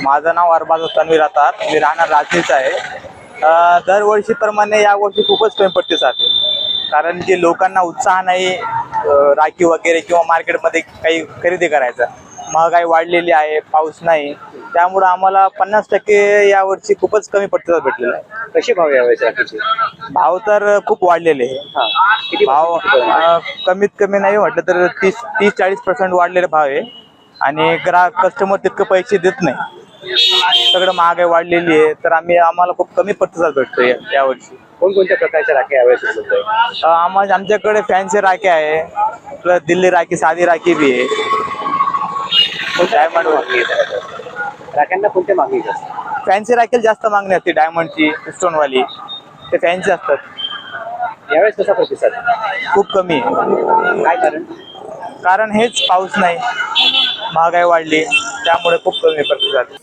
माझं नाव अरबाज तन्वीर राहतात. मी राहणार राजनीच आहे. दरवर्षीप्रमाणे यावर्षी खूपच कमी प्रतिसाद आहे. कारण की लोकांना उत्साह नाही राखी वगैरे किंवा मार्केटमध्ये काही खरेदी करायचा. महागाई वाढलेली आहे, पाऊस नाही, त्यामुळं आम्हाला 50% यावर्षी खूपच कमी प्रतिसाद भेटलेला आहे. कसे भाव यावेळेस राखीचे? भाव तर खूप वाढलेले आहे. किती भाव कमीत कमी नाही म्हटलं तर 30-40% वाढलेले भाव आहे. आणि ग्राहक कस्टमर तितकं पैसे देत नाही. सगळं महागाई वाढलेली आहे, तर आम्हाला खूप कमी प्रतिसाद भेटतो यावर्षी. कोणकोणत्या प्रकारच्या राखी यावेळेस उपलब्ध आहे? आमच्याकडे फॅन्सी राखी आहे, प्लस दिल्ली राखी, साधी राखी बी आहे. डायमंड मागणी आहे? राख्यांना कोणत्या मागणी असते? फॅन्सी राखीला जास्त मागणी असते, डायमंडची, स्टोनवाली, ते फॅन्सी असतात. यावेळेस कसा प्रतिसाद? खूप कमी आहे. काय कारण? कारण हेच पाऊस नाही, महागाई वाढली, त्यामुळे खूप कमी प्रतिसाद.